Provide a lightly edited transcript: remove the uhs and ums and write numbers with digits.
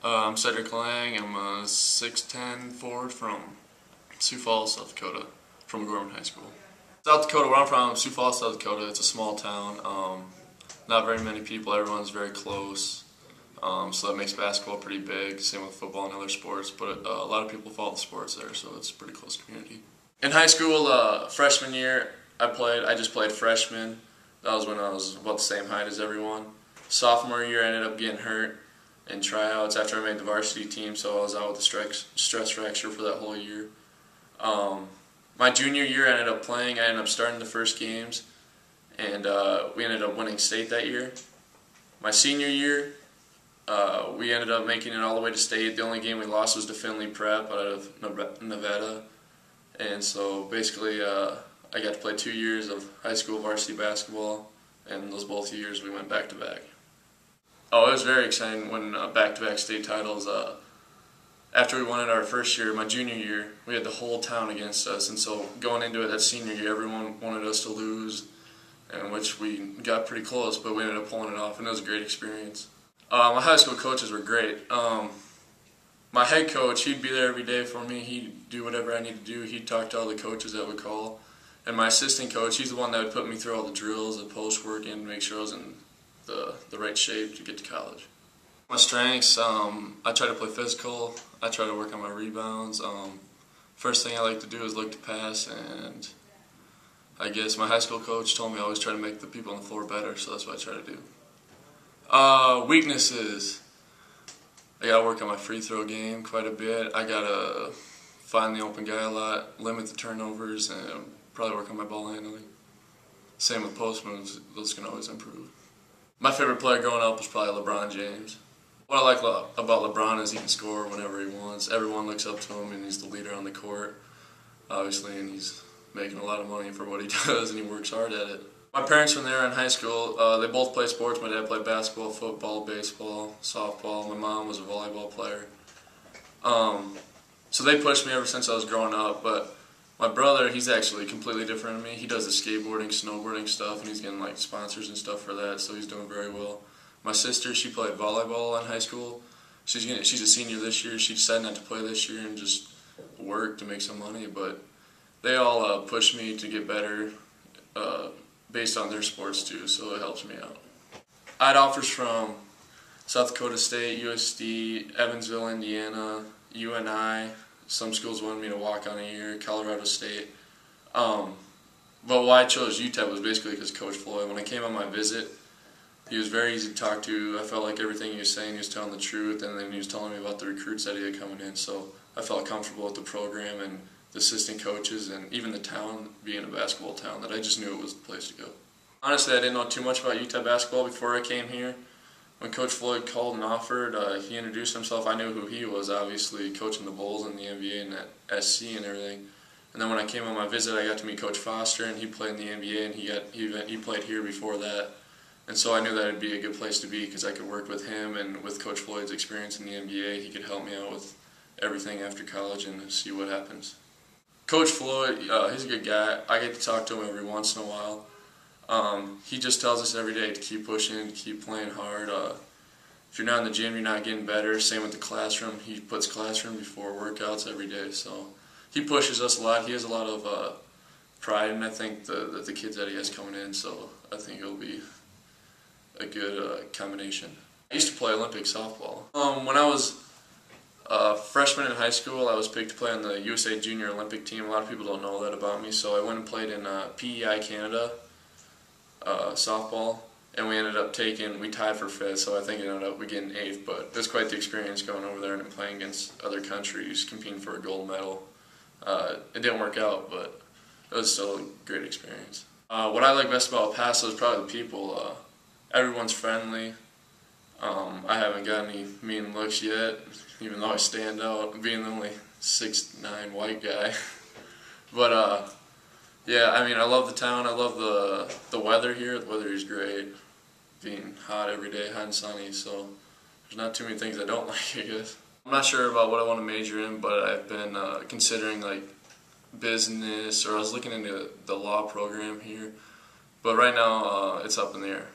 I'm Cedrick. I'm a 6'10" forward from Sioux Falls, South Dakota, from Gorman High School. South Dakota, where I'm from, Sioux Falls, South Dakota, it's a small town. Not very many people, everyone's very close. So that makes basketball pretty big, same with football and other sports, but a lot of people follow the sports there, so it's a pretty close community. In high school, freshman year, I just played freshman. That was when I was about the same height as everyone. Sophomore year, I ended up getting hurt in tryouts after I made the varsity team, so I was out with a stress fracture for that whole year. My junior year, I ended up playing. I ended up starting the first games, and we ended up winning state that year. My senior year, we ended up making it all the way to state. The only game we lost was to Finley Prep out of Nevada. And so basically I got to play 2 years of high school varsity basketball, and those both years we went back-to-back. Oh, it was very exciting when back-to-back state titles. After we won it our first year, my junior year, we had the whole town against us, and so going into it that senior year, everyone wanted us to lose, in which we got pretty close, but we ended up pulling it off, and it was a great experience. My high school coaches were great. My head coach, he'd be there every day for me. He'd do whatever I needed to do. He'd talk to all the coaches that would call. And my assistant coach, he's the one that would put me through all the drills, the post work, and make sure I was in the right shape to get to college. My strengths, I try to play physical. I try to work on my rebounds. First thing I like to do is look to pass, and I guess my high school coach told me I always try to make the people on the floor better, so that's what I try to do. Weaknesses. I gotta work on my free throw game quite a bit. I gotta find the open guy a lot, limit the turnovers, and probably work on my ball handling. Same with post moves, those can always improve. My favorite player growing up was probably LeBron James. What I like about LeBron is he can score whenever he wants. Everyone looks up to him, and he's the leader on the court, obviously, and he's making a lot of money for what he does, and he works hard at it. My parents, when they were in high school, they both played sports. My dad played basketball, football, baseball, softball. My mom was a volleyball player. So they pushed me ever since I was growing up, but my brother, he's actually completely different than me. He does the skateboarding, snowboarding stuff, and he's getting like sponsors and stuff for that, so he's doing very well. My sister, she played volleyball in high school. She's a senior this year. She decided not to play this year and just work to make some money, but they all pushed me to get better based on their sports too, so it helps me out. I had offers from South Dakota State, USD, Evansville, Indiana, UNI. Some schools wanted me to walk on a year, Colorado State. But why I chose UTEP was basically because Coach Floyd. When I came on my visit, he was very easy to talk to. I felt like everything he was saying, he was telling the truth, and then he was telling me about the recruits that he had coming in. So I felt comfortable with the program and the assistant coaches, and even the town, being a basketball town, that I just knew it was the place to go. Honestly, I didn't know too mught about UTEP basketball before I came here. When Coach Floyd called and offered, he introduced himself. I knew who he was, obviously, coaching the Bulls in the NBA and at SC and everything. And then when I came on my visit, I got to meet Coach Foster, and he played in the NBA, and he played here before that. And so I knew that it'd be a good place to be because I could work with him, and with Coach Floyd's experience in the NBA, he could help me out with everything after college and see what happens. Coach Floyd, he's a good guy. I get to talk to him every once in a while. He just tells us every day to keep pushing, to keep playing hard. If you're not in the gym, you're not getting better. Same with the classroom. He puts classroom before workouts every day. So he pushes us a lot. He has a lot of pride, and I think the kids that he has coming in, so I think it'll be a good combination. I used to play Olympic softball. When I was freshman in high school, I was picked to play on the USA Junior Olympic team. A lot of people don't know that about me, so I went and played in PEI Canada softball, and we tied for 5th, so I think it ended up we getting 8th, but it was quite the experience going over there and playing against other countries, competing for a gold medal. It didn't work out, but it was still a great experience. What I like best about El Paso is probably the people. Everyone's friendly. I haven't got any mean looks yet, even though I stand out, being the only 6'9" white guy. But yeah, I mean, I love the town. I love the weather here. The weather is great, being hot every day, hot and sunny. So there's not too many things I don't like, I guess. I'm not sure about what I want to major in, but I've been considering like business, or I was looking into the law program here. But right now, it's up in the air.